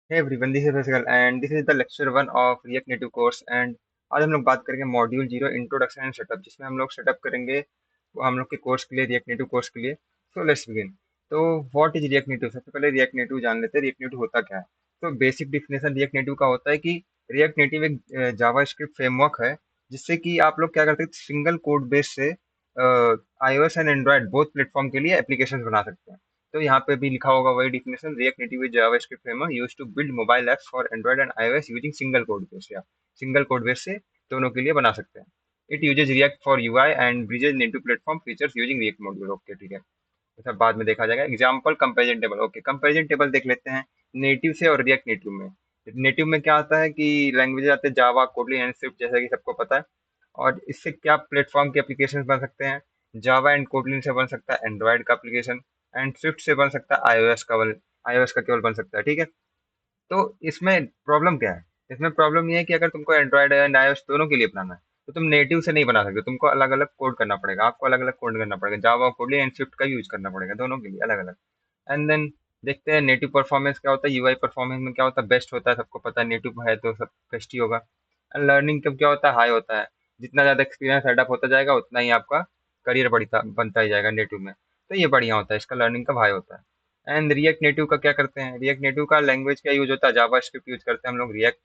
Hey everyone, this is Faisal and this is the lecture 1 of React Native course and आज हम लोग बात करेंगे मॉड्यूल 0 इंट्रोडक्शन एंड सेटअप जिसमें हम लोग सेटअप करेंगे वो हम लोग के कोर्स के लिए रिएक्ट नेटिव कोर्स के लिए। So let's begin. तो व्हाट इज रिएक्ट नेटिव? सबसे पहले रिएक्ट नेटिव जान लेते हैं रिएक्ट नेटिव होता क्या है। तो बेसिक डिफिनेशन रिएक्ट नेटिव का होता है कि रिएक्ट नेटिव एक जावास्क्रिप्ट फ्रेमवर्क है जिससे कि आप लोग क्या करते हैं सिंगल कोड बेस से iOS and Android both platform के लिए एप्लीकेशन बना सकते हैं। तो यहाँ पे भी लिखा होगा वही definition, React Native is JavaScript framework used to build mobile apps for Android and iOS using single code base. या सिंगल कोड बेस से दोनों के लिए बना सकते हैं। It uses React for UI and bridges native platform features using React module. Okay ठीक है, ये सब बाद में देखा जाएगा। Example comparison table. Okay, comparison table देख लेते हैं नेटिव से और रिएक्ट नेटिव में। नेटिव में क्या आता है कि लैंग्वेज आते हैं जावा, कोटलिन एंड स्विफ्ट, जैसा कि सबको पता है। और इससे क्या प्लेटफॉर्म के एप्लीकेशन बन सकते हैं? जावा एंड कोटलिन से बन सकता है एंड्रॉयड का एप्लीकेशन एंड स्विफ्ट से बन सकता है आईओएस का केवल बन सकता है। ठीक है, तो इसमें प्रॉब्लम क्या है? इसमें प्रॉब्लम ये है कि अगर तुमको एंड्रॉयड एंड आईओएस दोनों के लिए बनाना है तो तुम नेटिव से नहीं बना सकते, तुमको अलग अलग कोड करना पड़ेगा। आपको अलग अलग कोड करना पड़ेगा, जावा, कोटलिन एंड स्विफ्ट का यूज करना पड़ेगा दोनों के लिए अलग अलग। एंड देन देखते हैं नेटिव परफॉर्मेंस क्या होता है, यूआई परफॉर्मेंस में क्या होता है, बेस्ट होता है, सबको पता है नेटिव है तो सब बेस्ट ही होगा। एंड लर्निंग कब क्या होता है, हाई होता है। जितना ज़्यादा एक्सपीरियंस सेटअप होता जाएगा उतना ही आपका करियर बढ़ता बनता ही जाएगा नेटिव में। तो ये बढ़िया होता है, इसका लर्निंग कब हाई होता है। एंड रिएक्ट नेटिव का क्या करते हैं, रिएक्ट नेटिव का लैंग्वेज क्या यूज होता है, जावा स्क्रिप्ट यूज करते हैं हम लोग। रिएक्ट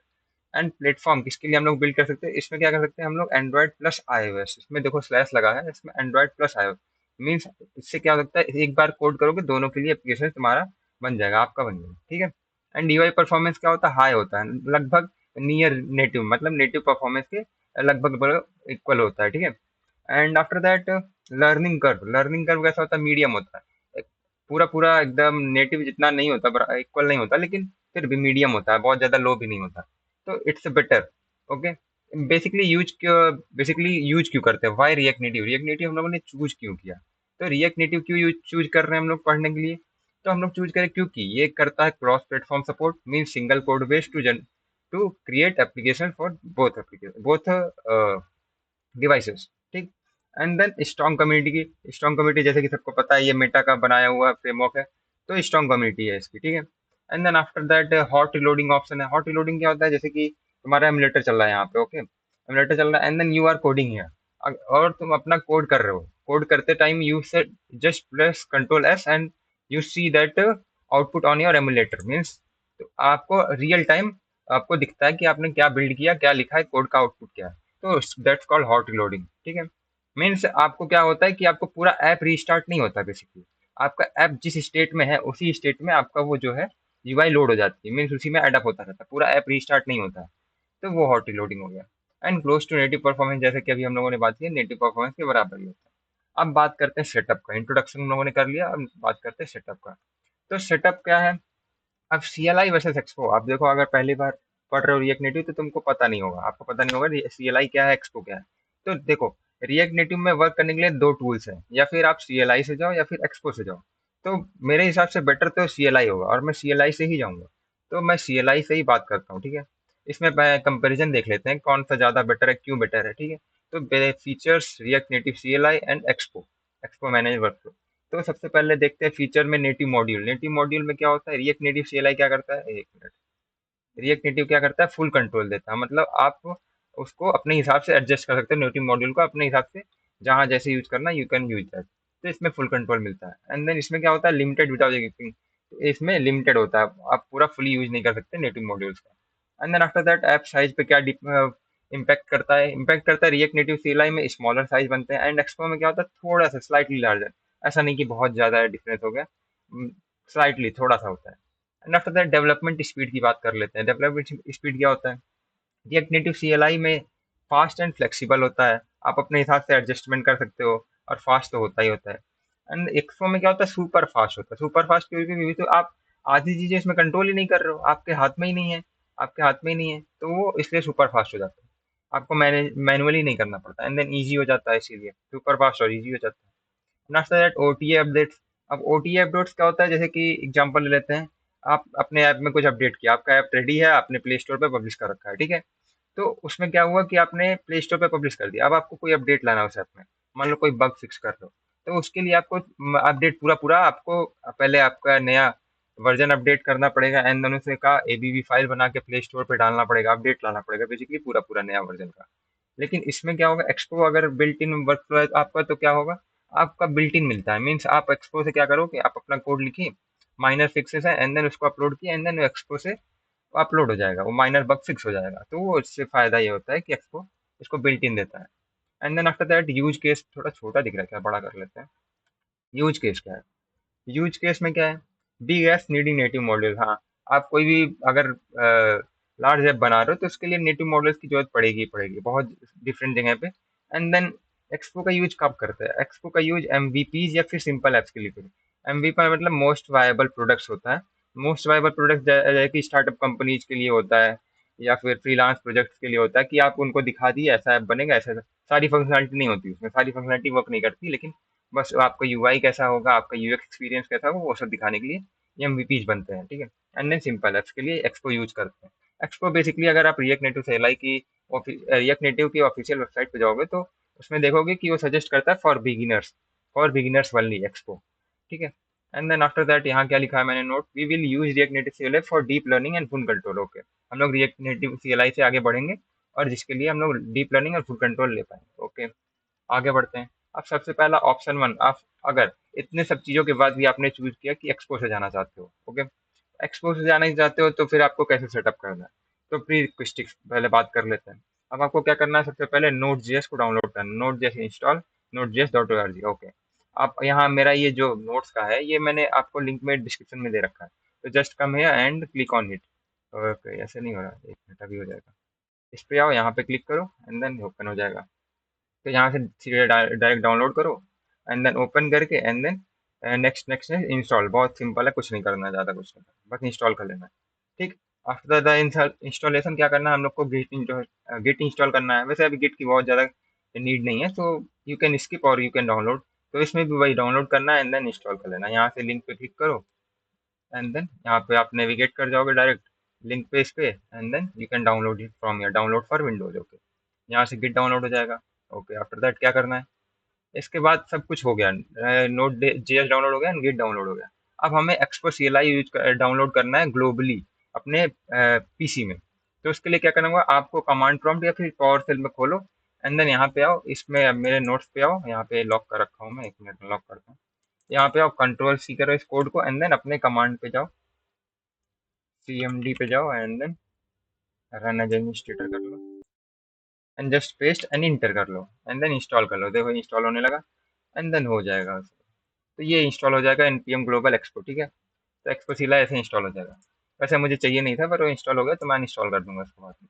एंड प्लेटफॉर्म किसके लिए हम लोग बिल्ड कर सकते हैं, इसमें क्या कर सकते हैं हम लोग एंड्रॉयड प्लस iOS। इसमें देखो स्लैश लगा है, इसमें एंड्रॉयड प्लस iOS मीन्स इससे क्या हो सकता है एक बार कोड करोगे दोनों के लिए एप्लीकेशन तुम्हारा बन जाएगा, आपका बन जाएगा। ठीक है, एंड यूआई परफॉर्मेंस क्या होता है, हाई होता है, लगभग नियर नेटिव, मतलब नेटिव परफॉर्मेंस के लगभग इक्वल होता है। ठीक है, and after that learning curve कैसा होता है, मीडियम होता है। एक पूरा पूरा एकदम नेटिव जितना नहीं होता, इक्वल नहीं होता, लेकिन फिर भी मीडियम होता है, बहुत ज्यादा लो भी नहीं होता। तो it's better. Okay, basically use क्यों करते हैं, why React Native? React Native हम लोगों ने चूज क्यों किया? तो रिएक्ट नेटिव क्यों यूज चूज कर रहे हैं हम लोग पढ़ने के लिए? तो हम लोग चूज करें क्योंकि ये करता है cross platform support, mean single code base to create application for both devices. ठीक, एंड देन स्ट्रॉन्ग कम्युनिटी जैसे कि सबको पता है ये मेटा का बनाया हुआ फ्रेमवर्क है, तो स्ट्रॉन्ग कम्युनिटी है इसकी। ठीक है, and then after that hot reloading option है। हॉट रिलोडिंग क्या होता है, जैसे कि तुम्हारा एमुलेटर चल रहा है यहाँ पे। ओके, एमुलेटर चल रहा है and then you are coding है और तुम अपना कोड कर रहे हो। कोड करते टाइम यू से just press control S and you see that output on your emulator means, तो आपको रियल टाइम आपको दिखता है कि आपने क्या बिल्ड किया, क्या लिखा है, कोड का आउटपुट क्या है। तो दैट्स कॉल्ड हॉट रिलोडिंग। ठीक है, मीन्स आपको क्या होता है कि आपको पूरा ऐप रीस्टार्ट नहीं होता, बेसिकली आपका ऐप जिस स्टेट में है उसी स्टेट में आपका वो जो है यूआई लोड हो जाती है, मीन्स उसी में एडअप होता रहता है, पूरा ऐप रीस्टार्ट नहीं होता है। तो वो हॉट रिलोडिंग हो गया। And close to native performance, जैसे कि अभी हम लोगों ने बात की नेटिव परफॉर्मेंस के बराबर ही होता है। अब बात करते हैं सेटअप का। इंट्रोडक्शन हम लोगों ने कर लिया, अब बात करते हैं सेटअप का। तो सेटअप क्या है? अब सीएलआई वर्सेस एक्सपो, आप देखो अगर पहली बार पढ़ रहे हो रिएक्ट नेटिव तो तुमको पता नहीं होगा, आपको पता नहीं होगा सीएलआई क्या है, एक्सपो क्या है। तो देखो रिएक्ट नेटिव में वर्क करने के लिए दो टूल्स हैं, या फिर आप सीएलआई से जाओ या फिर एक्सपो से जाओ। तो मेरे हिसाब से बेटर तो सीएलआई होगा और मैं सीएलआई से ही जाऊंगा। तो मैं सीएलआई से ही बात करता हूँ। ठीक है, इसमें कंपैरिजन देख लेते हैं कौन सा ज़्यादा बेटर है, क्यों बेटर है। ठीक है, तो features react Native CLI and expo, expo manage workflow. तो सबसे पहले देखते हैं फीचर में नेटिव मॉड्यूल। नेटिव मॉड्यूल में क्या होता है, रिएक्ट नेटिव सीएलआई क्या करता है, एक मिनट, रिएक्ट नेटिव क्या करता है, फुल कंट्रोल देता है, मतलब आप उसको अपने हिसाब से एडजस्ट कर सकते हो, नेटिव मॉड्यूल को अपने हिसाब से जहाँ जैसे यूज करना यू कैन यूज दैट। तो इसमें फुल कंट्रोल मिलता है। एंड देन इसमें क्या होता है, लिमिटेड विदाउट एग्जिस्टिंग, तो इसमें लिमिटेड होता है, आप पूरा फुली यूज नहीं कर सकते नेटिव मॉड्यूल्स का। And then after that app size पे क्या इम्पैक्ट करता है रिएक्ट नेटिव सीएलआई में स्मॉलर साइज बनते हैं, एंड एक्सपो में क्या होता है थोड़ा सा स्लाइटली लार्जर। ऐसा नहीं कि बहुत ज्यादा डिफरेंस हो गया, स्लाइटली थोड़ा सा होता है। And after that development speed की बात कर लेते हैं। डेवलपमेंट स्पीड क्या होता है, रिएक्ट नेटिव सीएलआई में फास्ट एंड फ्लेक्सिबल होता है, आप अपने हिसाब से एडजस्टमेंट कर सकते हो, और फास्ट तो होता ही होता है। एंड एक्सपो में क्या होता है, सुपर फास्ट होता है। सुपर फास्ट क्योंकि तो आप आधी चीजें इसमें कंट्रोल ही नहीं कर रहे हो, आपके हाथ में ही नहीं है, आपके हाथ में ही नहीं है, तो वो इसलिए सुपर फास्ट हो जाता है, आपको मैनुअली नहीं करना पड़ता। एंड देन ईजी हो जाता है, इसीलिए सुपर फास्ट और ईजी हो जाता है। After that OTA updates. अब ओटीए अपडेट्स क्या होता है, जैसे कि एग्जांपल ले लेते हैं, आप अपने ऐप में कुछ अपडेट किया, आपका ऐप रेडी है, आपने प्ले स्टोर पे पब्लिश कर रखा है। ठीक है, तो उसमें क्या हुआ कि आपने प्ले स्टोर पे पब्लिश कर दिया, अब आपको कोई अपडेट लाना है उस ऐप में, मान लो कोई बग फिक्स कर रहे हो, तो उसके लिए आपको अपडेट पूरा पूरा आपको पहले आपका नया वर्जन अपडेट करना पड़ेगा एंड देन उसे का एबीवी फाइल बना के प्ले स्टोर पे डालना पड़ेगा, अपडेट लाना पड़ेगा बेसिकली पूरा पूरा नया वर्जन का। लेकिन इसमें क्या होगा, एक्सपो अगर बिल्ट इन वर्कफ्लो है आपका तो क्या होगा, आपका बिल्ट इन मिलता है। मीन्स आप एक्सपो से क्या करो कि आप अपना कोड लिखिए, माइनर फिक्सेस है एंड देन उसको अपलोड किए एंड देन एक्सपो से अपलोड हो जाएगा, वो माइनर बग फिक्स हो जाएगा। तो वो इससे फायदा ये होता है कि एक्सपो इसको बिल्ट इन देता है। And then after that use case थोड़ा छोटा दिख रहा है, क्या बड़ा कर लेते हैं। यूज केस क्या है, यूज केस में क्या है, big apps needing native module. हाँ, आप कोई भी अगर लार्ज ऐप बना रहे हो तो उसके लिए नेटिव मॉड्यूल्स की जरूरत पड़ेगी ही पड़ेगी, बहुत डिफरेंट जगह पे। एंड देन एक्सपो का यूज कब करते हैं, एक्सपो का यूज एमवीपीज या फिर सिंपल एप्स के लिए करें। एमवीपी मतलब मोस्ट वायबल प्रोडक्ट्स होता है। मोस्ट वायबल प्रोडक्ट जैसे कि स्टार्टअप कंपनीज के लिए होता है या फिर फ्रीलांस प्रोजेक्ट्स के लिए होता है, कि आप उनको दिखा दिए ऐसा ऐप बनेगा, ऐसा ऐसा। सारी फंक्शनलिटी नहीं होती उसमें, सारी फंक्शनलिटी वर्क नहीं करती, लेकिन बस आपका यूआई कैसा होगा, आपका यूएक्स एक्सपीरियंस कैसा होगा, वो सब दिखाने के लिए ये एमवीपीज बनते हैं, ठीक है। एंड देन सिंपल एप्स के लिए एक्सपो यूज करते हैं। एक्सपो बेसिकली अगर आप रिएक्ट नेटिव से लाइक की रिएक्ट नेटिव की ऑफिशियल वेबसाइट पे जाओगे तो उसमें देखोगे कि वो सजेस्ट करता है फॉर बिगिनर्स वनली एक्सपो, ठीक है। एंड देन आफ्टर दैट यहाँ क्या लिखा है मैंने note, we will use React Native CLI for deep learning and full control. Okay, हम लोग रिएक्ट नेटिव सीएलआई से आगे बढ़ेंगे और जिसके लिए हम लोग डीप लर्निंग और फुल कंट्रोल ले पाएंगे। ओके, आगे बढ़ते हैं। अब सबसे पहला ऑप्शन वन, आप अगर इतने सब चीज़ों के बाद भी आपने चूज किया कि एक्सपो से जाना चाहते हो, ओके, एक्सपो से जाना ही चाहते हो तो फिर आपको कैसे सेटअप करना है। तो प्री रिक्वेस्टिक्स पहले बात कर लेते हैं। अब आपको क्या करना है, सबसे पहले नोट जेएस को डाउनलोड करना, Node JS install Node JS dot O okay. आप यहाँ मेरा ये जो नोट्स का है ये मैंने आपको लिंक में डिस्क्रिप्शन में दे रखा है, तो just come here and click on it. Okay, ऐसे नहीं हो रहा, एक मिनट अभी हो जाएगा। इस पे आओ, यहाँ पे क्लिक करो एंड देन ओपन हो जाएगा। तो यहाँ से सीधे डायरेक्ट डाउनलोड करो एंड देन ओपन करके and then next next install. बहुत सिंपल है, कुछ नहीं करना है, ज़्यादा कुछ नहीं करना, बस इंस्टॉल कर लेना है, ठीक। आफ्टर द इंस्टॉलेशन क्या करना है, हम लोग को गिट इंस्टॉल करना है। वैसे अभी गिट की बहुत ज़्यादा नीड नहीं है, तो यू कैन स्किप और यू कैन डाउनलोड। तो इसमें भी वही डाउनलोड करना है एंड देन इंस्टॉल कर लेना है। यहाँ से लिंक पे क्लिक करो एंड देन यहाँ पे आप नेविगेट कर जाओगे डायरेक्ट लिंक पे इस पे and then you can download it from your download for Windows. Okay, यहाँ से गिट डाउनलोड हो जाएगा। ओके, आफ्टर दैट क्या करना है, इसके बाद सब कुछ हो गया, नोट जेएस डाउनलोड हो गया, गिट डाउनलोड हो गया। अब हमें एक्सपो सीएलआई डाउनलोड करना है ग्लोबली अपने पीसी में। तो उसके लिए क्या करना होगा, आपको कमांड प्रॉम्प्ट या फिर पावर सेल में खोलो एंड देन यहाँ पे आओ, इसमें अब मेरे नोट्स पे आओ, यहाँ पे लॉक कर रखा हूँ मैं, एक मिनट में लॉक करता हूँ। यहाँ पे आओ, कंट्रोल सी करो इस कोड को एंड देन अपने कमांड पे जाओ, सीएमडी पे जाओ and then run as administrator कर लो and just paste and enter कर लो एंड देन इंस्टॉल कर लो। देखो इंस्टॉल होने लगा एंड देन हो जाएगा। तो ये इंस्टॉल हो जाएगा एनपीएम ग्लोबल एक्सपो, ठीक है। तो एक्सपो सीला ऐसे इंस्टॉल हो जाएगा। वैसे मुझे चाहिए नहीं था पर वो इंस्टॉल हो गया तो मैं इंस्टॉल कर दूंगा उसके बाद में,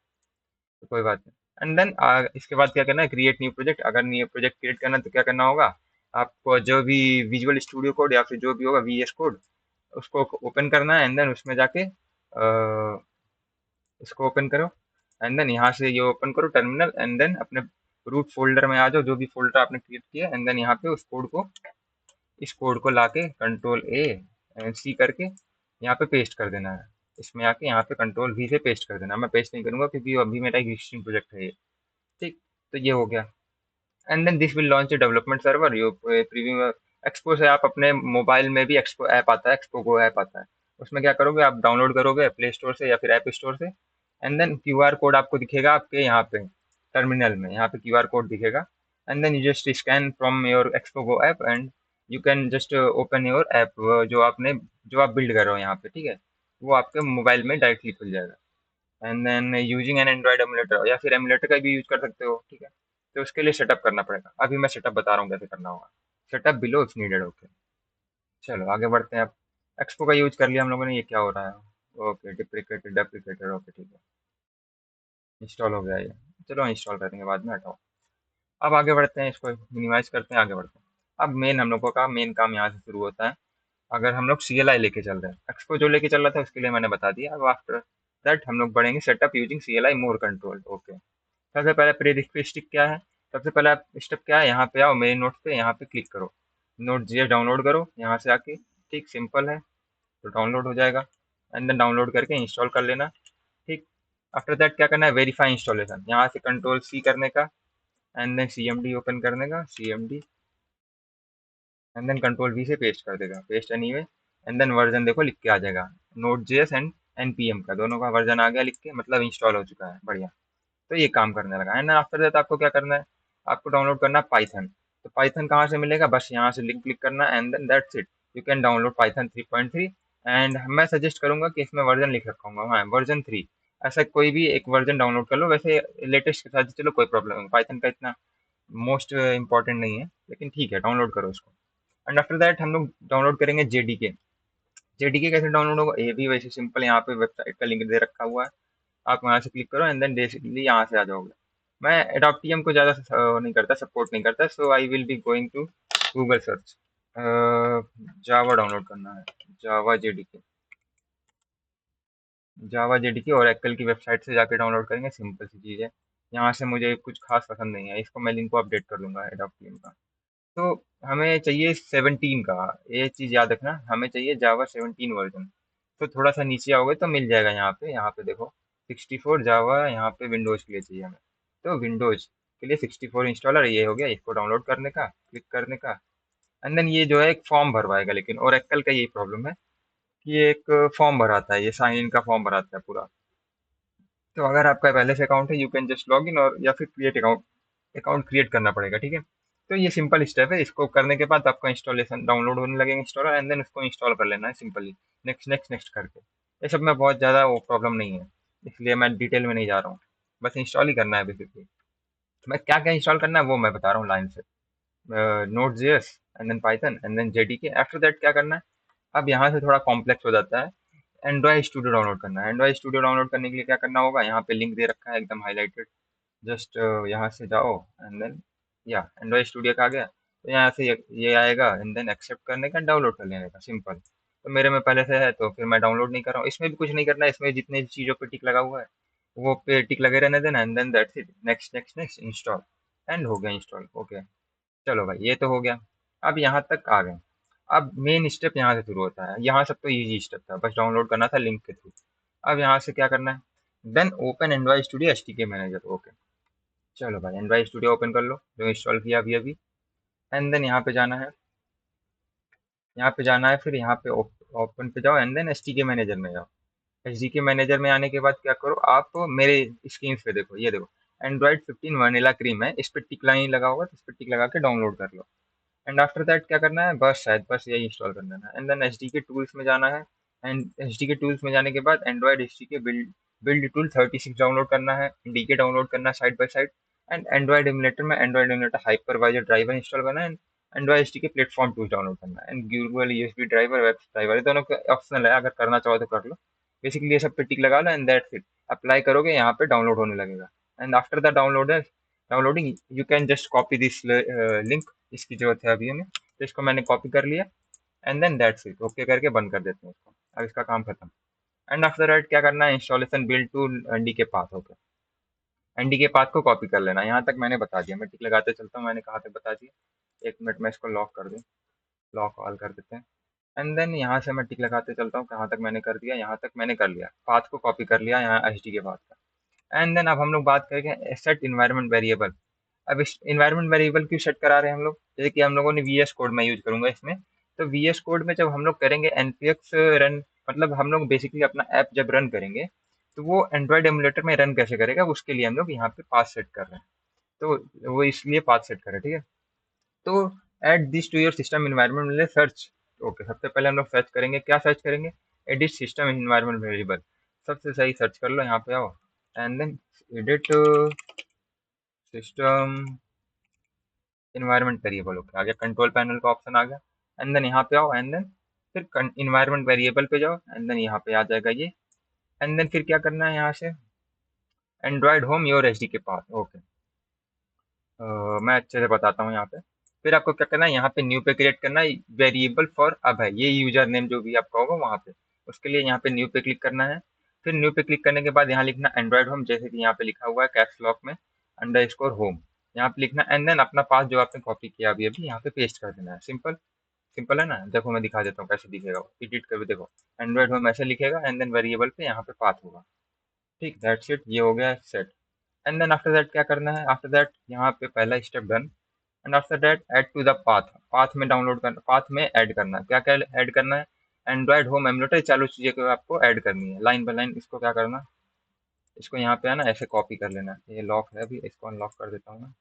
तो कोई बात नहीं। एंड देन इसके बाद क्या करना है, क्रिएट न्यू प्रोजेक्ट। अगर न्यू प्रोजेक्ट क्रिएट करना है तो क्या करना होगा, आपको जो भी विजुअल स्टूडियो कोड या फिर जो भी होगा वीएस कोड उसको ओपन करना है एंड देन उसमें जाके इसको ओपन करो एंड देन यहाँ से ये ओपन करो टर्मिनल एंड देन अपने रूट फोल्डर में आ जाओ, जो भी फोल्डर आपने क्रिएट किया एंड देन यहाँ पे उस कोड को इस कोड को लाके कंट्रोल ए एंड सी करके यहाँ पे पेस्ट कर देना है। इसमें आके यहाँ पे कंट्रोल वी से पेस्ट कर देना है। मैं पेस्ट नहीं करूंगा क्योंकि अभी मेरा एग्जिस्टिंग प्रोजेक्ट है ये, ठीक। तो ये हो गया and then this will launch a development server your preview. Expo से आप अपने मोबाइल में भी एक्सपो ऐप आता है, एक्सपो गो ऐप आता है। उसमें क्या करोगे, आप डाउनलोड करोगे प्ले स्टोर से या फिर ऐप स्टोर से एंड देन क्यूआर कोड आपको दिखेगा आपके यहाँ पे टर्मिनल में, यहाँ पे क्यूआर कोड दिखेगा and then you just scan from your Expo Go app and you can just open your app जो आप बिल्ड कर रहे हो यहाँ पे, ठीक है। वो आपके मोबाइल में डायरेक्टली खुल जाएगा and then using an Android emulator या फिर एमुलेटर का भी यूज कर सकते हो, ठीक है। तो उसके लिए सेटअप करना पड़ेगा, अभी मैं सेटअप बता रहा हूँ कैसे करना होगा। Setup below if needed. Okay, चलो आगे बढ़ते हैं। अब एक्सपो का यूज कर लिया हम लोगों ने, ये क्या हो रहा है, ओके डिप्रिकेटेड डेप्रिकेटेड, ओके ठीक है, इंस्टॉल हो गया ये। चलो इंस्टॉल करेंगे बाद में, हटाओ। अब आगे बढ़ते हैं, इसको मिनिमाइज करते हैं, आगे बढ़ते हैं। अब मेन हम लोगों का मेन काम यहाँ से शुरू होता है। अगर हम लोग सीएलआई लेके चल रहे हैं, एक्सपो जो लेके चल रहा था उसके लिए मैंने बता दिया। अब आफ्टर दैट हम लोग बढ़ेंगे setup using CLI more control. Okay, सबसे पहले प्रीरिक्विजिट क्या है, सबसे पहला स्टेप क्या है, यहाँ पे आओ मेरे नोट्स पे, यहाँ पे क्लिक करो, नोट जेएस डाउनलोड करो यहाँ से आके, ठीक सिंपल है। तो डाउनलोड हो जाएगा एंड देन डाउनलोड करके इंस्टॉल कर लेना, ठीक। आफ्टर दैट क्या करना है, वेरीफाई इंस्टॉलेशन, यहाँ से कंट्रोल सी करने का एंड देन सीएमडी ओपन करने का, CMD and then control V से पेस्ट कर देगा, paste anyway. And then version देखो लिख के आ जाएगा, नोट जेएस एंड एनपीएम का दोनों का वर्जन आ गया लिख के, मतलब इंस्टॉल हो चुका है, बढ़िया। तो ये काम करने लगा। एंड आफ्टर दैट आपको क्या करना है, आपको डाउनलोड करना है पाइथन। तो पाइथन कहाँ से मिलेगा, बस यहाँ से लिंक क्लिक करना है and then that's it, you can download Python 3.3। And मैं सजेस्ट करूंगा कि इसमें वर्जन लिख रखा हूँ, हाँ वर्जन 3, ऐसा कोई भी एक वर्जन डाउनलोड कर लो। वैसे लेटेस्ट के साथ चलो कोई प्रॉब्लम नहीं, पाइथन का इतना मोस्ट इंपॉर्टेंट नहीं है, लेकिन ठीक है डाउनलोड करो इसको। एंड आफ्टर दैट हम लोग डाउनलोड करेंगे जेडीके। जेडीके कैसे डाउनलोड होगा, ये भी वैसे सिंपल, यहाँ पे वेबसाइट का लिंक दे रखा हुआ है, आप वहाँ से क्लिक करो एंड देन बेसिकली यहाँ से आ जाओगे। मैं एडॉप्टियम को ज़्यादा नहीं करता, सपोर्ट नहीं करता, so I will be going to Google search. Java download करना है, जावा जेडीके, जावा जेडीके और एक्ल की वेबसाइट से जाके डाउनलोड करेंगे, सिंपल सी चीज़ है। यहाँ से मुझे कुछ खास पसंद नहीं है, इसको मैं लिंक को अपडेट कर दूंगा एडॉप्टियम का। तो हमें चाहिए 17 का, ये चीज़ याद रखना, हमें चाहिए जावा 17 वर्जन। तो थोड़ा सा नीचे आओगे तो मिल जाएगा, यहाँ पे देखो 64 जावा, यहाँ पे विंडोज़ के लिए चाहिए हमें। तो विंडोज़ के लिए 64 इंस्टॉलर ये हो गया, इसको डाउनलोड करने का, क्लिक करने का। एंड देन ये जो है एक फॉर्म भरवाएगा, लेकिन और एक्ल का यही प्रॉब्लम है कि ये एक फॉर्म भराता है, ये साइन इन का फॉर्म भराता है पूरा। तो अगर आपका पहले से अकाउंट है you can just log in, और या फिर क्रिएट अकाउंट, अकाउंट क्रिएट करना पड़ेगा, ठीक है। तो ये सिंपल स्टेप है, इसको करने के बाद आपका इंस्टॉलेशन डाउनलोड होने लगेगा इंस्टॉलर, एंड देन उसको इंस्टॉल कर लेना है सिंपली, नेक्स्ट नेक्स्ट नेक्स्ट करके। ये सब में बहुत ज़्यादा वो प्रॉब्लम नहीं है, इसलिए मैं डिटेल में नहीं जा रहा हूँ, बस इंस्टॉल ही करना है बेसिकली। मैं क्या क्या इंस्टॉल करना है वो मैं बता रहा हूँ लाइन से, Node JS and then Python and then JDK. After that क्या करना है, अब यहाँ से थोड़ा कॉम्प्लेक्स हो जाता है, एंड्रॉइड स्टूडियो डाउनलोड करना है। एंड्रॉइड स्टूडियो डाउनलोड करने के लिए क्या करना होगा, यहाँ पे लिंक दे रखा है एकदम हाईलाइटेड, जस्ट यहाँ से जाओ एंड देन या एंड्रॉइड स्टूडियो का आ गया, तो यहाँ से ये आएगा एंड देन एक्सेप्ट करने का, डाउनलोड कर लेने का, सिंपल। तो मेरे में पहले से है तो फिर मैं डाउनलोड नहीं कर रहा हूँ, इसमें भी कुछ नहीं करना है, इसमें जितने चीज़ों पे टिक लगा हुआ है वो पे टिक लगे रहने देना and then that's it, next next next install, and हो गया इंस्टॉल, ओके। चलो भाई ये तो हो गया, अब यहाँ तक आ गए। अब मेन स्टेप यहाँ से शुरू होता है, यहाँ सब तो इजी स्टेप था, बस डाउनलोड करना था लिंक के थ्रू। अब यहाँ से क्या करना है, then open Android Studio SDK manager, okay. चलो भाई एंड्रॉइड स्टूडियो ओपन कर लो जो इंस्टॉल किया अभी अभी, एंड देन यहाँ पे जाना है, यहाँ पे जाना है, फिर यहाँ पे ओपन पे जाओ एंड देन एचटीके मैनेजर में जाओ। एचडीके मैनेजर में आने के बाद क्या करो, आप मेरे स्क्रीन पे देखो, ये देखो एंड्रॉइड 15 वनीला क्रीम है, इस पर टिक लाइन लगा होगा, तो इस पर टिक लगा के डाउनलोड कर लो। एंड आफ्टर दैट क्या करना है, बस शायद बस यही इंस्टॉल कर देना है, and then S D K tools में जाना है। And S D K tools में जाने के बाद Android S D K build build tool 36 download करना है, डी के डाउनलोड करना है side by side. And Android emulator में Android emulator hypervisor driver install करना है, Android S D K platform tools download करना है, and Google USB driver, web driver, ये दोनों का ऑप्शनल है, अगर करना चाहो तो कर लो। बेसिकली ये सब पे टिक लगा लो एंड दैट्स इट, अप्लाई करोगे यहाँ पे डाउनलोड होने लगेगा। And after the downloading you can just copy this link, इसकी जरूरत है अभी हमें, तो इसको मैंने कॉपी कर लिया and then that's it, okay करके बंद कर देते हैं इसको, अब इसका काम खत्म। एंड आफ्टर दैट क्या करना है, इंस्टॉलेशन बिल्ड टू एनडी के पाथ, ओके। एनडी के पाथ को कॉपी कर लेना, यहाँ तक मैंने बता दिया, मैं टिक लगाते चलता हूँ, मैंने कहाँ तक बता दिया। एक मिनट में इसको लॉक कर दूँ, लॉक ऑल कर देते हैं। एंड देन यहाँ से मैं टिक लगाते चलता हूँ, कहाँ तक मैंने कर दिया, यहाँ तक मैंने कर लिया, पाथ को कॉपी कर लिया यहाँ एच डी के पाथ का। एंड देन अब हम लोग बात करेंगे सेट इन्वायरमेंट वेरिएबल। अब इस इन्वायरमेंट वेरिएबल क्यों सेट करा रहे हैं हम लोग, जैसे कि हम लोगों ने वी एस कोड में यूज करूंगा इसमें। तो वी एस कोड में जब हम लोग करेंगे npx रन, मतलब हम लोग बेसिकली अपना ऐप जब रन करेंगे, तो वो एंड्रॉयड एमुलेटर में रन कैसे करेगा, उसके लिए हम लोग यहाँ पे पाथ सेट कर रहे हैं। तो वो इसलिए पाथ सेट कर रहे हैं, ठीक है। तो add this to your system environment में सर्च, ओके। सबसे पहले हम लोग सर्च करेंगे, क्या सर्च करेंगे, एडिट सिस्टम इन्वायरमेंट वेरिएबल, सबसे सही सर्च कर लो, यहाँ पे आओ and then edit system environment variable, okay आ गया, कंट्रोल पैनल का ऑप्शन आ गया। एंड देन यहाँ पे आओ एंड देन फिर इन्वायरमेंट वेरिएबल पे जाओ एंड देन यहाँ पे आ जाएगा ये। एंड देन फिर क्या करना है, यहाँ से Android home your H D के पास, ओके। मैं अच्छे से बताता हूँ यहाँ पे। फिर आपको क्या करना है, यहाँ पे न्यू पे क्रिएट करना है, वेरिएबल फॉर अब है ये यूजर नेम जो भी आपका होगा वहाँ पे, उसके लिए यहाँ पे न्यू पे क्लिक करना है। फिर न्यू पे क्लिक करने के बाद यहाँ लिखना एंड्रॉयड होम, जैसे कि यहाँ पे लिखा हुआ है कैप्स लॉक में अंडरस्कोर होम, यहाँ पे लिखना एंड देन अपना पास जो आपने कॉपी किया अभी अभी यहाँ पे पेस्ट कर देना है, सिंपल। सिंपल है ना, देखो मैं दिखा देता हूँ कैसे दिखेगा, एडिट करके देखो, एंड्रॉयड होम ऐसे लिखेगा एंड देन वेरिएबल पे यहाँ पे पाथ होगा, ठीक, दैट्स इट, ये हो गया set. And then after that क्या करना है, आफ्टर दैट यहाँ पे पहला step done. And after that add to the path, path में डाउनलोड करना, पाथ में ऐड करना है, क्या क्या ऐड करना है, एंड्रॉयड होम एमुलेटर, चालू चीज़ें को आपको ऐड करनी है लाइन बाय लाइन। इसको क्या करना, इसको यहाँ पे आना, ऐसे कॉपी कर लेना। ये लॉक है, अभी इसको अनलॉक कर देता हूँ मैं।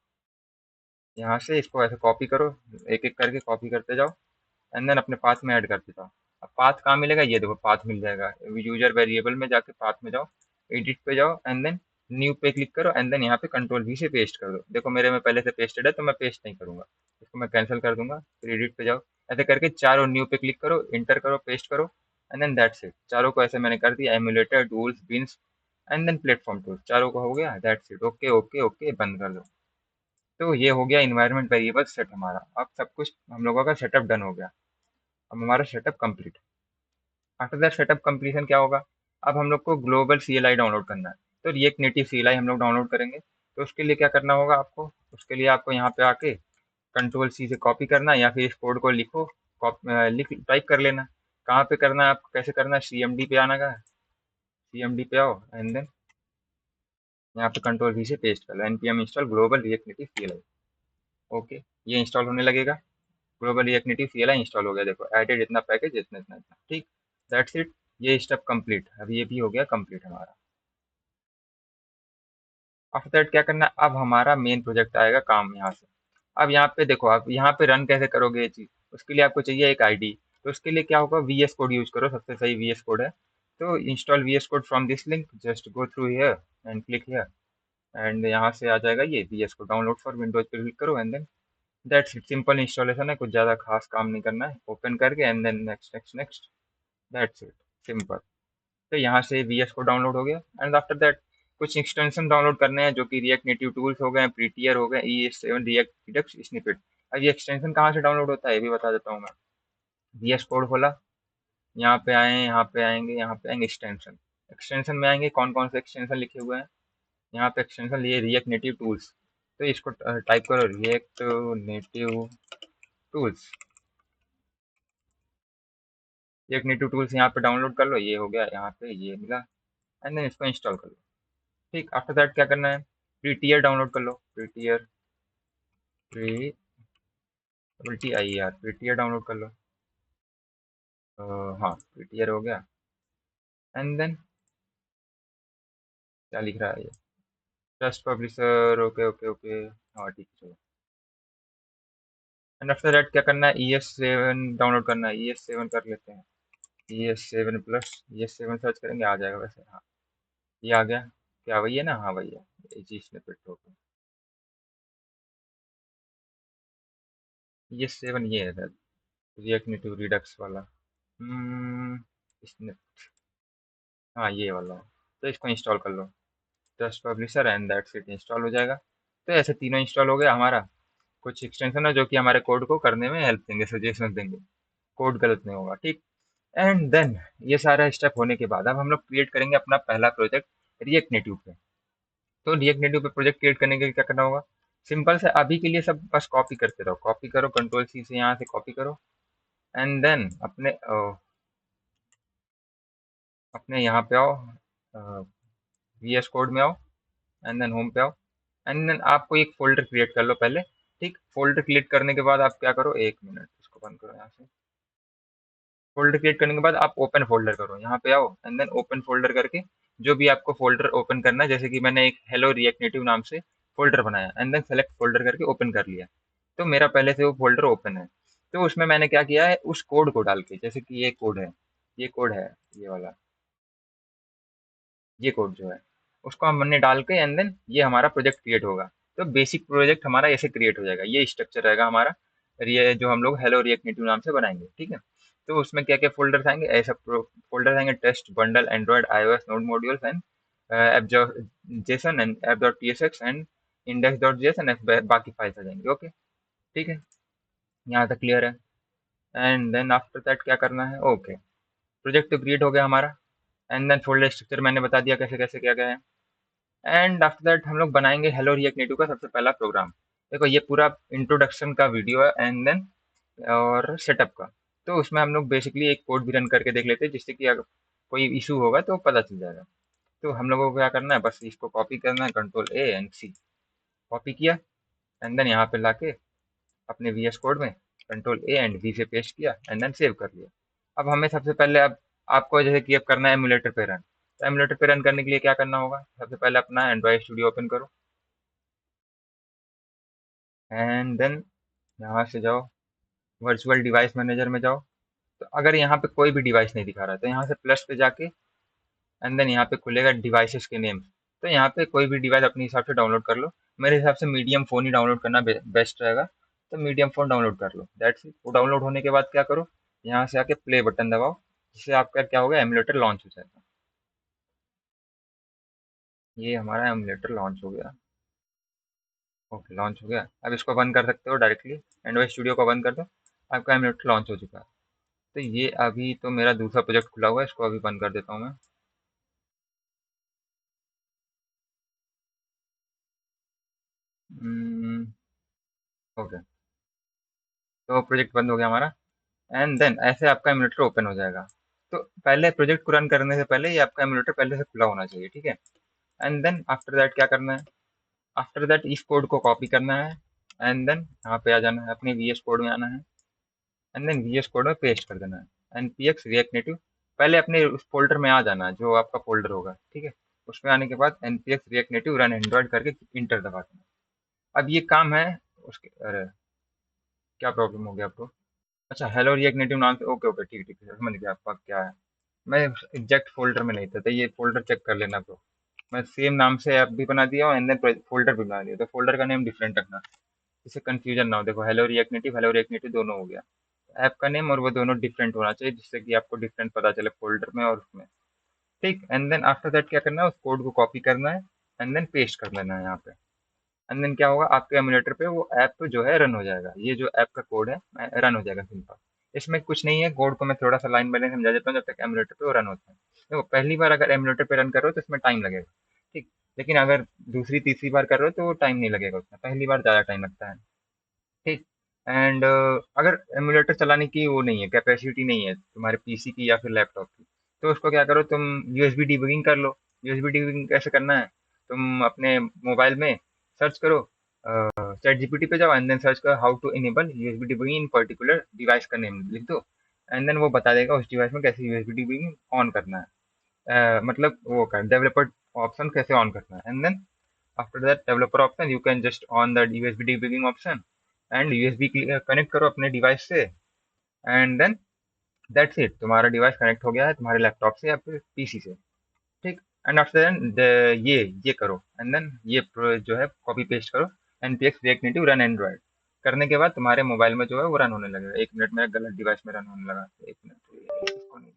यहाँ से इसको ऐसे कॉपी करो, एक एक करके कॉपी करते जाओ, एंड देन अपने पाथ में ऐड करते जाओ। अब पाथ कहाँ मिलेगा, ये देखो पाथ मिल जाएगा। यूजर वेरिएबल में जाके पाथ में जाओ, एडिट पे जाओ, एंड देन न्यू पे क्लिक करो, एंड देन यहाँ पे कंट्रोल वी से पेस्ट कर दो। देखो मेरे में पहले से पेस्टेड है तो मैं पेस्ट नहीं करूंगा, इसको मैं कैंसिल कर दूंगा। फिर एडिट पे जाओ, ऐसे करके चारों न्यू पे क्लिक करो, इंटर करो, पेस्ट करो, एंड देन दैट्स इट। चारों को ऐसे मैंने कर दिया, emulator, tools, bins, and then platform tools, चारों को हो गया। That's it, okay okay okay, बंद कर दो। तो ये हो गया इन्वायरमेंट वेरिएबल सेट हमारा। अब सब कुछ हम लोगों का सेटअप डन हो गया। अब हमारा setup complete. After that setup completion क्या होगा, अब हम लोग को ग्लोबल CLI डाउनलोड करना है। तो रिएक्ट नेटिव CLI हम लोग डाउनलोड करेंगे। तो उसके लिए क्या करना होगा आपको, उसके लिए आपको यहाँ पे आके कंट्रोल C से कॉपी करना, या फिर इस कोड को लिखो, लिख टाइप कर लेना। कहाँ पे करना है आपको, कैसे करना है, CMD पे आना का, CMD पे आओ, एंड देन यहाँ पे कंट्रोल V से पेस्ट कर लो, npm install global react native CLI। Okay, ये इंस्टॉल होने लगेगा। Global react native CLI install हो गया, देखो एडेड इतना पैकेज, इतना इतना इतना, ठीक। दैट्स इट, ये स्टेप कंप्लीट। अब ये भी हो गया कंप्लीट हमारा। आफ्टर दैट क्या करना है, अब हमारा मेन प्रोजेक्ट आएगा काम यहाँ से। अब यहाँ पे देखो, आप यहाँ पे रन कैसे करोगे ये चीज़, उसके लिए आपको चाहिए एक आईडी। तो उसके लिए क्या होगा, VS कोड यूज करो, सबसे सही VS कोड है। तो install VS code from this link, just go through here and click here, and यहाँ से आ जाएगा ये VS code, download for Windows पे क्लिक करो, and then that's it. Simple installation है, कुछ ज़्यादा खास काम नहीं करना है। ओपन करके and then next next next, that's it, simple. तो यहाँ से VS को डाउनलोड हो गया, एंड आफ्टर दैट कुछ एक्सटेंशन डाउनलोड करने हैं, जो कि रिएक्ट नेटिव टूल्स हो गए, प्रीटियर हो गए, ES7 रिएक्ट रिडक्स स्निपेट। अब ये एक्सटेंशन कहाँ से डाउनलोड होता है ये भी बता देता हूँ मैं। VS कोड खोला, यहाँ पे आए, यहाँ पे आएंगे, यहाँ पे आएंगे एक्सटेंशन। एक्सटेंशन में आएंगे, कौन कौन से एक्सटेंशन लिखे हुए हैं, यहाँ पे एक्सटेंशन लिए रिएक्ट नेटिव टूल्स। तो इसको टाइप करो, react native tools, react native tools यहाँ पे डाउनलोड कर लो। ये हो गया, यहाँ पे ये मिला, एंड देन इसको इंस्टॉल कर लो। ठीक, आफ्टर दैट क्या करना है, प्रीटियर डाउनलोड कर लो, प्रीटियर, PTIER, प्रीटियर डाउनलोड कर लो। हाँ, प्रीटियर हो गया, एंड देन क्या लिख रहा है ये, trust publisher, okay okay okay, हाँ ठीक है चलो। एंड आफ्टर दैट क्या करना है, ES7 डाउनलोड करना है, ES7 कर लेते हैं। ES7 प्लस, ES7 सर्च करेंगे आ जाएगा वैसे, हाँ ये आ गया। क्या वही है ना, हाँ वही है, ये चीज में फिट हो गया। ES7 ये है सर, रिएक्ट नेटिव रिडक्स वाला। इसने, हाँ ये वाला है। तो इसको इंस्टॉल कर लो, just publisher, and that's it, install हो जाएगा। तो ऐसे तीनों इंस्टॉल हो गया हमारा। कुछ एक्सटेंशन है जो कि हमारे कोड को करने में हेल्प देंगे, सजेशन देंगे, कोड गलत नहीं होगा, ठीक। एंड देन ये सारा स्टेप होने के बाद अब हम लोग क्रिएट करेंगे अपना पहला प्रोजेक्ट रिएक्ट नेटिव पे। तो रिएक्ट नेटिव पे प्रोजेक्ट क्रिएट करने के लिए क्या करना होगा, सिंपल से अभी के लिए सब बस कॉपी करते रहो, कॉपी करो, कंट्रोल C से यहाँ से कॉपी करो, एंड देन अपने यहाँ पे आओ, VS कोड में आओ, एंड देन होम पे आओ, एंड देन आपको एक फोल्डर क्रिएट कर लो पहले। ठीक, फोल्डर क्रिएट करने के बाद आप क्या करो, एक मिनट इसको बंद करो यहाँ से। फोल्डर क्रिएट करने के बाद आप ओपन फोल्डर करो, यहाँ पे आओ, एंड देन ओपन फोल्डर करके जो भी आपको फोल्डर ओपन करना है, जैसे कि मैंने एक हेलो रिएक्ट नेटिव नाम से फोल्डर बनाया, एंड देन सेलेक्ट फोल्डर करके ओपन कर लिया। तो मेरा पहले से वो फोल्डर ओपन है। तो उसमें मैंने क्या किया है, उस कोड को डाल के, जैसे कि ये कोड है, ये कोड है, ये वाला, ये कोड जो है उसको हमने डाल के, एंड देन ये हमारा प्रोजेक्ट क्रिएट होगा। तो बेसिक प्रोजेक्ट हमारा ऐसे क्रिएट हो जाएगा, ये स्ट्रक्चर रहेगा हमारा, ये जो हम लोग हेलो रिएक्ट नेटिव नाम से बनाएंगे, ठीक है। तो उसमें क्या क्या फोल्डर्स आएंगे, ऐसा फोल्डर आएंगे, test bundle, Android, iOS, node modules, and app JSON, and app dot tsx, and index dot JSON, बाकी फाइल्स आ जाएंगे, ओके ठीक है। यहाँ तक क्लियर है। एंड देन आफ्टर दैट क्या करना है, ओके, प्रोजेक्ट तो क्रिएट हो गया हमारा, एंड देन फोल्डर स्ट्रक्चर मैंने बता दिया कैसे कैसे क्या क्या है। एंड आफ्टर दैट हम लोग बनाएंगे हेलो रिएक्ट नेटिव का सबसे पहला प्रोग्राम। देखो ये पूरा इंट्रोडक्शन का वीडियो है, एंड देन और सेटअप का। तो उसमें हम लोग बेसिकली एक कोड भी रन करके देख लेते हैं, जिससे कि अगर कोई इशू होगा तो पता चल जाएगा। तो हम लोगों को क्या करना है, बस इसको कॉपी करना है, control A and C, copy किया, एंड देन यहाँ पे लाके अपने VS कोड में कंट्रोल A एंड V से पेस्ट किया, एंड देन सेव कर लिया। अब हमें सबसे पहले अब आपको जैसे कि अब करना है एमुलेटर पे रन, तो एमुलेटर पे रन करने के लिए क्या करना होगा, सबसे पहले अपना एंड्रॉइड स्टूडियो ओपन करो एंड देन यहाँ से जाओ वर्चुअल डिवाइस मैनेजर में जाओ। तो अगर यहाँ पे कोई भी डिवाइस नहीं दिखा रहा है तो यहाँ से प्लस पे जाके एंड देन यहाँ पे खुलेगा डिवाइसेस के नेम। तो यहाँ पे कोई भी डिवाइस अपने हिसाब से डाउनलोड कर लो। मेरे हिसाब से मीडियम फोन ही डाउनलोड करना बेस्ट रहेगा। तो मीडियम फोन डाउनलोड कर लो, दैट्स इट। वो डाउनलोड होने के बाद क्या करो, यहाँ से आके प्ले बटन दबाओ, जिससे आपका क्या होगा, एमुलेटर लॉन्च हो जाएगा। ये हमारा एमुलेटर लॉन्च हो गया। ओके, लॉन्च हो गया। अब इसको बंद कर सकते हो डायरेक्टली, एंड्रॉइड स्टूडियो को बंद कर दो, आपका एमुलेटर लॉन्च हो चुका है। तो ये अभी तो मेरा दूसरा प्रोजेक्ट खुला हुआ है, इसको अभी बंद कर देता हूँ मैं। ओके, तो प्रोजेक्ट बंद हो गया हमारा। एंड देन ऐसे आपका एमुलेटर ओपन हो जाएगा। तो पहले प्रोजेक्ट को रन करने से पहले ये आपका एमुलेटर पहले से खुला होना चाहिए, ठीक है। एंड देन आफ्टर दैट क्या करना है, आफ्टर दैट इस कोड को कॉपी करना है एंड देन यहाँ पे आ जाना है, अपने वीएस कोड में आना है एंड देन वीएस कोड में पेस्ट कर देना है npx react native। पहले अपने उस फोल्डर में आ जाना है जो आपका फोल्डर होगा, ठीक है। उसमें आने के बाद npx react native run Android करके इंटर दबा देना। अब ये काम है उसके। अरे, क्या प्रॉब्लम हो गया आपको? अच्छा, हेलो रिएक्ट नेटिव नाम से, ओके ओके, ठीक ठीक है, समझ गया आपका क्या है। मैं एग्जैक्ट फोल्डर में नहीं था, तो ये फोल्डर चेक कर लेना ब्रो। मैं सेम नाम से ऐप भी बना दिया हूँ एंड देन फोल्डर भी बना दिया, तो फोल्डर का नेम डिफरेंट रखना, जिससे कंफ्यूजन ना हो। देखो, हेलो रिएक्ट नेटिव दोनों हो गया। ऐप का नेम और वो दोनों डिफरेंट होना चाहिए, जिससे कि आपको डिफरेंट पता चले फोल्डर में और उसमें। ठीक, एंड देन आफ्टर दैट क्या करना है, उस कोड को कॉपी करना है एंड देन पेस्ट कर देना है यहाँ पे। एंड देन क्या होगा, आपके एमुलेटर पे वो ऐप जो है रन हो जाएगा। ये जो ऐप का कोड है रन हो जाएगा सिंपल। इसमें कुछ नहीं है, कोड को मैं थोड़ा सा लाइन बाय लाइन समझा देता हूँ जब तक एमुलेटर पे वो रन होता है। देखो, पहली बार अगर एमुलेटर पे रन कर रहे हो तो इसमें टाइम लगेगा, ठीक। लेकिन अगर दूसरी तीसरी बार कर रहे हो तो टाइम नहीं लगेगा उसमें, पहली बार ज़्यादा टाइम लगता है, ठीक। एंड अगर एमुलेटर चलाने की वो नहीं है, कैपेसिटी नहीं है तुम्हारे पीसी की या फिर लैपटॉप की, तो उसको क्या करो तुम, यूएसबी डिबगिंग कर लो। यूएसबी डिबगिंग कैसे करना है, तुम अपने मोबाइल में सर्च करो, चैट जीपीटी पे जाओ एंड देन सर्च करो how to enable USB debugging in particular device का नेम लिख दो। एंड देन वो बता देगा उस डिवाइस में कैसे यूएसबी डिबगिंग ऑन करना है। मतलब वो कर डेवलपर ऑप्शन कैसे ऑन करना है। And then after that developer option you can just on the USB debugging option and USB connect करो अपने डिवाइस से एंड देन दैट्स इट, तुम्हारा डिवाइस कनेक्ट हो गया है तुम्हारे लैपटॉप से या फिर पीसी से, ठीक। एंड आफ्टर देन ये करो एंड देन ये जो है कॉपी पेस्ट करो, npx react native run Android करने के बाद तुम्हारे मोबाइल में जो है वो रन होने लगेगा। एक मिनट, मेरा गलत डिवाइस में रन होने लगा, एक मिनट, इसको नहीं,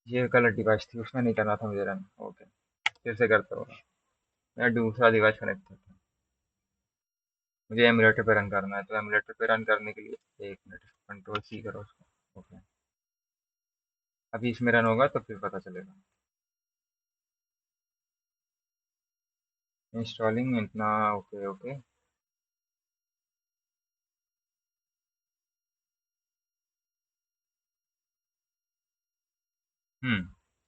ये गलत डिवाइस थी, उसमें नहीं करना था मुझे रन। ओके, फिर से करता हूँ। मेरा दूसरा डिवाइस कनेक्ट था, मुझे एमुलेटर पे रन करना है, तो एमुलेटर पे रन करने के लिए एक मिनट, कंट्रोल सी करो उसको। ओके, अभी इसमें रन होगा तो फिर पता चलेगा। इंस्टॉलिंग इतना, ओके ओके। हम्म,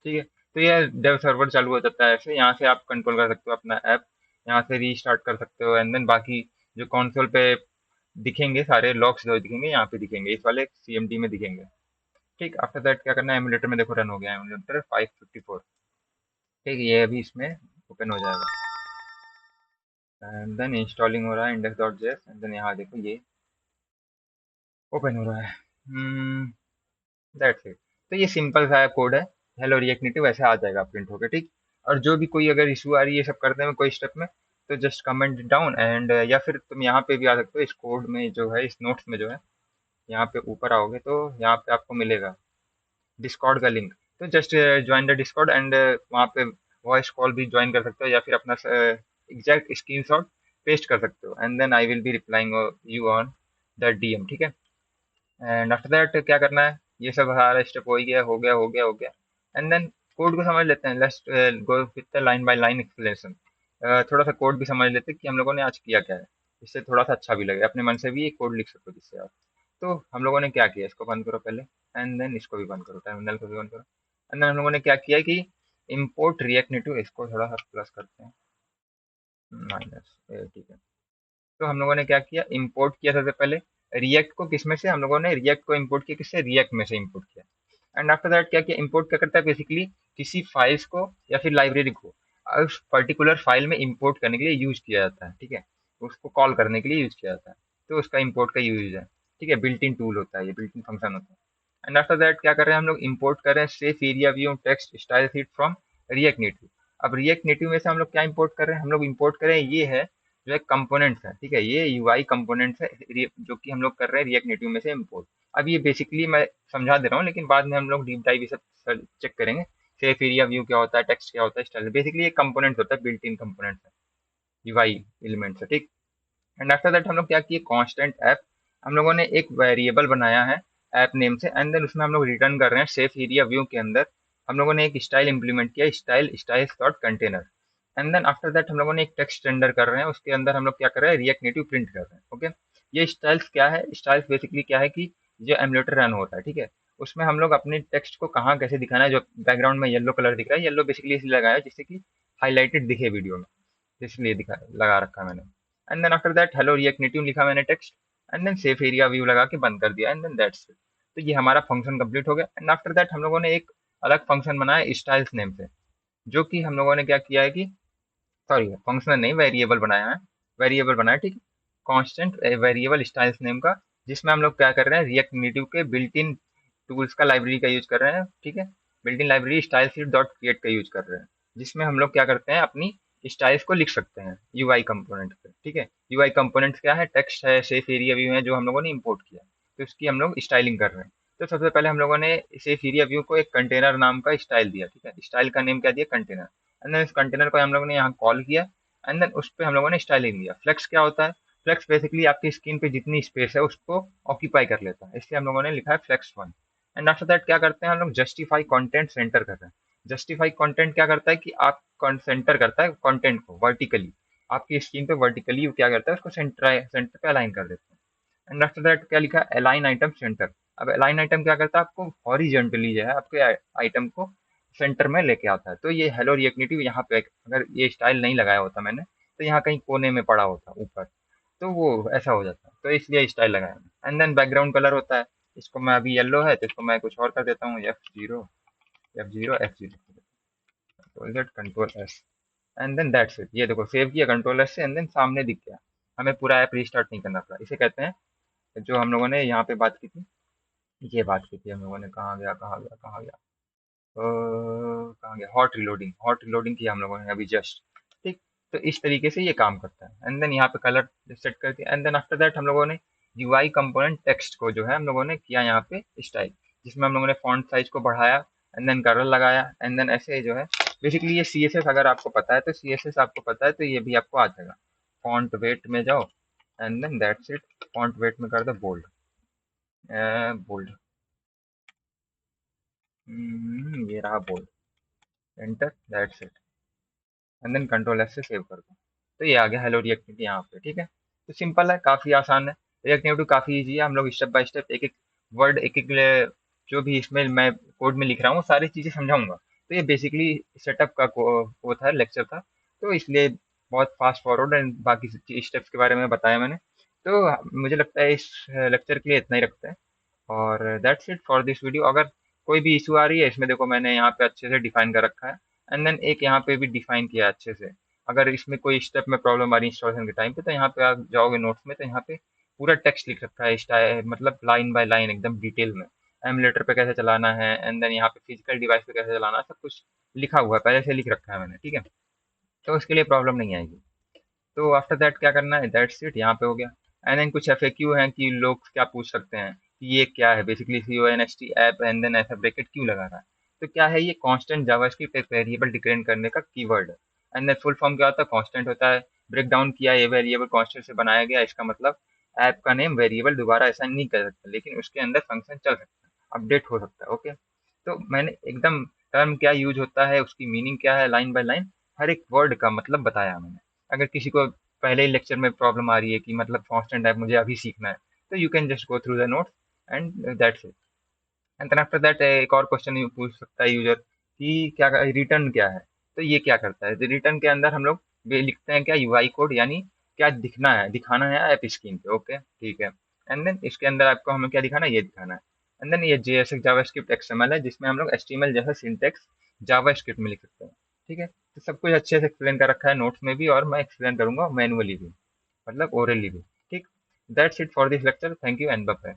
ठीक है। तो ये डेव सर्वर चालू हो जाता है ऐसे, यहाँ से आप कंट्रोल कर सकते हो अपना ऐप, यहाँ से रीस्टार्ट कर सकते हो एंड देन बाकी जो कंसोल पे दिखेंगे सारे लॉग्स जो दिखेंगे यहाँ पे दिखेंगे, इस वाले सीएमडी में दिखेंगे, ठीक। आफ्टर दैट क्या करना है, एमुलेटर में देखो रन हो गया है एमुलेटर 554, ठीक है। ये अभी इसमें ओपन हो जाएगा एंड देन इंस्टॉलिंग हो रहा है index.js एंड देन यहाँ देखो ये ओपन हो रहा है। That's it. तो ये सिंपल सा कोड है, हेलो रिएक्ट नेटिव ऐसे आ जाएगा प्रिंट होकर, ठीक। और जो भी कोई अगर इशू आ रही है सब करने में कोई स्टेप में, तो जस्ट कमेंट डाउन एंड या फिर तुम यहाँ पे भी आ सकते हो, इस कोड में जो है, इस नोट्स में जो है, यहाँ पे ऊपर आओगे तो यहाँ पे आपको मिलेगा डिस्कॉर्ड का लिंक। तो just join the Discord and वहाँ पे वॉइस कॉल भी ज्वाइन कर सकते हो या फिर अपना एग्जैक्ट स्क्रीनशॉट पेस्ट कर सकते हो and then I will be replying you on the DM, ठीक है। एंड आफ्टर दैट क्या करना है, ये सब सारा स्टेप हो ही गया, हो गया हो गया हो गया। एंड देन कोड को समझ लेते हैं, let's go with the line by line explanation. थोड़ा सा कोड भी समझ लेते हैं कि हम लोगों ने आज किया क्या है, इससे थोड़ा सा अच्छा भी लगे, अपने मन से भी ये कोड लिख सको जिससे आप। तो हम लोगों ने क्या किया, इसको बंद करो पहले एंड देन इसको भी बंद करो, टर्मिनल को भी बंद करो। एंड देन हम लोगों ने क्या किया कि इम्पोर्ट रिएक्ट नेटिव, इसको थोड़ा सा प्लस करते हैं, माइनस, ठीक है। तो हम लोगों ने क्या किया, इम्पोर्ट किया सबसे पहले रिएक्ट को किस में से हम लोगों ने रिएक्ट को इम्पोर्ट किया, किससे, रिएक्ट में से इम्पोर्ट किया। एंड आफ्टर दैट क्या किया, इम्पोर्ट क्या करता है बेसिकली, किसी फाइल्स को या फिर लाइब्रेरी को उस पर्टिकुलर फाइल में इम्पोर्ट करने के लिए यूज किया जाता है, ठीक है, उसको कॉल करने के लिए यूज किया जाता है। तो उसका इम्पोर्ट का यूज है, ठीक है, बिल्ट इन टूल होता है, ये बिल्ट इन फंक्शन होता है। एंड आफ्टर दैट क्या कर रहे हैं हम लोग, इम्पोर्ट कर रहे हैं safe area view text style sheet from react native. अब रिएक्ट नेटिव में से हम लोग क्या इम्पोर्ट कर रहे हैं, हम लोग इम्पोर्ट कर रहे हैं, ये है जो है कंपोनेंट्स है, ठीक है, ये यूआई कंपोनेंट्स है जो कि हम लोग कर रहे हैं रिएक्ट नेटिव में से इम्पोर्ट। अब ये बेसिकली मैं समझा दे रहा हूँ, लेकिन बाद में हम लोग डीप डाइव ये सब चेक करेंगे। सेफ एरिया व्यू क्या होता है, टेक्स्ट क्या होता है, स्टाइल, बेसिकली ये कंपोनेंट्स होता है, बिल्ट इन कंपोनेंट्स है, यूआई एलिमेंट्स है, ठीक। एंड आफ्टर दैट हम लोग क्या किए, कांस्टेंट ऐप, हम लोगों ने एक वेरिएबल बनाया है ऐप नेम से, एंड देन उसमें हम लोग रिटर्न कर रहे हैं सेफ एरिया व्यू के अंदर हम लोगों ने एक स्टाइल इंप्लीमेंट किया, style styles dot container. And then after that हम लोगों ने एक टेक्स्ट रेंडर कर रहे हैं, उसके अंदर हम लोग क्या कर रहे हैं, रिएक्ट नेटिव प्रिंट कर रहे हैं, ओके। ये स्टाइल्स क्या है, स्टाइल्स बेसिकली क्या है कि जो एमुलेटर रन होता है, ठीक है, उसमें हम लोग अपने टेक्स्ट को कहाँ कैसे दिखाना है, जो बैकग्राउंड में येलो कलर दिख रहा है, येलो बेसिकली इसलिए लगाया है जिससे कि हाईलाइटेड दिखे वीडियो में, इसलिए दिखा लगा रखा है मैंने। And then after that hello React Native लिखा मैंने text, and then safe area view लगा के बंद कर दिया, एंड देन दैट्स इट। तो ये हमारा फंक्शन कंप्लीट हो गया। एंड आफ्टर दैट हम लोगों ने एक अलग फंक्शन बनाया स्टाइल्स नेम से, जो कि हम लोगों ने क्या किया है कि, सॉरी फंक्शन नहीं, वेरिएबल बनाया है, वेरिएबल बनाया, ठीक है, कांस्टेंट वेरिएबल स्टाइल्स नेम का, जिसमें हम लोग क्या कर रहे हैं, रिएक्ट नेटिव के बिल्ट इन टूल्स का लाइब्रेरी का यूज कर रहे हैं, ठीक है, built in library style sheet dot create का यूज कर रहे हैं, जिसमें हम लोग क्या करते हैं, अपनी स्टाइल्स को लिख सकते हैं यूआई कंपोनेंट पे, ठीक है। यूआई कंपोनेंट्स क्या है, टेक्स्ट है, सेफ एरिया व्यू है, जो हम लोगों ने इंपोर्ट किया, तो उसकी हम लोग स्टाइलिंग कर रहे हैं। तो सबसे पहले हम लोगों ने सेफ एरिया व्यू को एक कंटेनर नाम का स्टाइल दिया, ठीक है, स्टाइल का नेम क्या दिया, कंटेनर। एंड देन इस कंटेनर को हम लोगों ने यहाँ कॉल किया, एंड देन उस पे हम लोगों ने स्टाइलिंग दिया। फ्लेक्स क्या होता है, फ्लेक्स बेसिकली आपकी स्क्रीन पे जितनी स्पेस है उसको ऑक्यूपाई कर लेता है, इसलिए हम लोगों ने लिखा है flex one. And after that क्या करते हैं हम लोग, जस्टिफाई कंटेंट सेंटर कर रहे हैं। जस्टिफाई कंटेंट क्या करता है कि आप सेंटर करता है कंटेंट को वर्टिकली, आपकी स्क्रीन पे वर्टिकली क्या करता है, उसको सेंटर पे अलाइन कर देते हैं। एंड आफ्टर दैट क्या लिखा है, अलाइन आइटम सेंटर। अब अलाइन आइटम क्या करता है, आपको हॉरिजॉन्टली जो है आपके आइटम को सेंटर में लेके आता है। तो ये हेलो रिएक्ट नेटिव यहाँ पे अगर ये स्टाइल नहीं लगाया होता मैंने, तो यहाँ कहीं कोने में पड़ा होता ऊपर, तो वो ऐसा हो जाता है, तो इसलिए स्टाइल लगाया मैंने। एंड देन बैकग्राउंड कलर होता है, इसको मैं अभी येलो है तो इसको मैं कुछ और कर देता हूँ, F0 control S, and then that's it. ये देखो सेव किया कंट्रोल एस से, एंड देन सामने दिख गया, हमें पूरा ऐप रीस्टार्ट नहीं करना पड़ा। इसे कहते हैं, जो हम लोगों ने यहाँ पे बात की थी, ये बात की थी हम लोगों ने, कहाँ गया, हॉट रिलोडिंग, हॉट रिलोडिंग किया हम लोगों ने अभी जस्ट, ठीक। तो इस तरीके से ये काम करता है। एंड देन यहाँ पे कलर सेट करके, एंड देन आफ्टर दैट हम लोगों ने यूआई कंपोनेंट टेक्स्ट को जो है हम लोगों ने किया यहाँ पे स्टाइल, जिसमें हम लोगों ने फॉन्ट साइज को बढ़ाया, एंड देन कलर लगाया, एंड देन ऐसे जो है बेसिकली ये CSS अगर आपको पता है तो CSS आपको पता है तो ये भी आपको आ जाएगा। फॉन्ट वेट में जाओ, and then that's it, font weight में कर दो बोल्ड, बोल्ड, ये रहा bold, enter, that's it, and then control S से सेव कर दो। तो ये आ गया हेलो रिएक्ट नेटिव यहाँ पे, ठीक है। तो सिंपल है, काफ़ी आसान है, रिएक्ट नेटिव काफ़ी ईजी है। हम लोग स्टेप बाय स्टेप एक एक वर्ड, एक एक जो भी इसमें मैं कोड में लिख रहा हूँ सारी चीज़ें समझाऊंगा। तो ये बेसिकली सेटअप का वो था, लेक्चर था, तो इसलिए बहुत फास्ट फॉरवर्ड एंड बाकी स्टेप्स के बारे में बताया मैंने। तो मुझे लगता है इस लेक्चर के लिए इतना ही रखते हैं, और that's it for this video. अगर कोई भी इशू आ रही है इसमें, देखो मैंने यहाँ पे अच्छे से डिफाइन कर रखा है, एंड देन एक यहाँ पे भी डिफाइन किया है अच्छे से। अगर इसमें कोई स्टेप में प्रॉब्लम आ रही है इंस्टॉलेशन के टाइम पे, तो यहाँ पे आप जाओगे नोट्स में, तो यहाँ पे पूरा टेक्स्ट लिख रखा है, मतलब लाइन बाय लाइन एकदम डिटेल में, एमुलेटर पे कैसे चलाना है, एंड देन यहाँ पे फिजिकल डिवाइस पे कैसे चलाना है, सब कुछ लिखा हुआ है, पहले से लिख रखा है मैंने, ठीक है। तो उसके लिए प्रॉब्लम नहीं आएगी। तो आफ्टर दैट क्या करना है, दैट्स इट, यहाँ पे हो गया। एंड देन कुछ FAQ हैं कि लोग क्या पूछ सकते हैं कि ये क्या है, basically CONST app, and then ऐसा ब्रैकेट क्यों लगा रहा है। तो क्या है, ये कांस्टेंट जावास्क्रिप्ट एक वेरिएबल डिक्लेयर करने का कीवर्ड है। एंड देन फुल फॉर्म क्या होता है, कांस्टेंट होता है, ब्रेक डाउन किया, ये वेरिएबल कांस्टेंट से बनाया गया, इसका मतलब ऐप का नेम वेरिएबल दोबारा ऐसा नहीं कर सकता, लेकिन उसके अंदर फंक्शन चल सकता है, अपडेट हो सकता है, ओके। तो मैंने एकदम टर्म क्या यूज होता है, उसकी मीनिंग क्या है, लाइन बाय लाइन हर एक वर्ड का मतलब बताया मैंने। अगर किसी को पहले ही लेक्चर में प्रॉब्लम आ रही है कि मतलब कांस्टेंट टाइप मुझे अभी सीखना है, तो you can just go through the notes, and that's it. And then after that एक और क्वेश्चन पूछ सकता है यूजर कि क्या रिटर्न क्या है। तो ये क्या करता है, रिटर्न के अंदर हम लोग लिखते हैं क्या, यूआई कोड, यानी क्या दिखना है, दिखाना है ऐप स्क्रीन पे, ओके ठीक है। एंड देन इसके अंदर आपको हमें क्या दिखाना है, ये दिखाना है। एंड देन ये JS जावास्क्रिप्ट XML है, जिसमें हम लोग HTML जैसा सिंटेक्स जावास्क्रिप्ट में लिख सकते हैं। ठीक है, तो सब कुछ अच्छे से एक्सप्लेन कर रखा है नोट्स में भी, और मैं एक्सप्लेन करूंगा मैनुअली भी, मतलब ओरली भी। ठीक, that's it for this lecture, thank you and bye.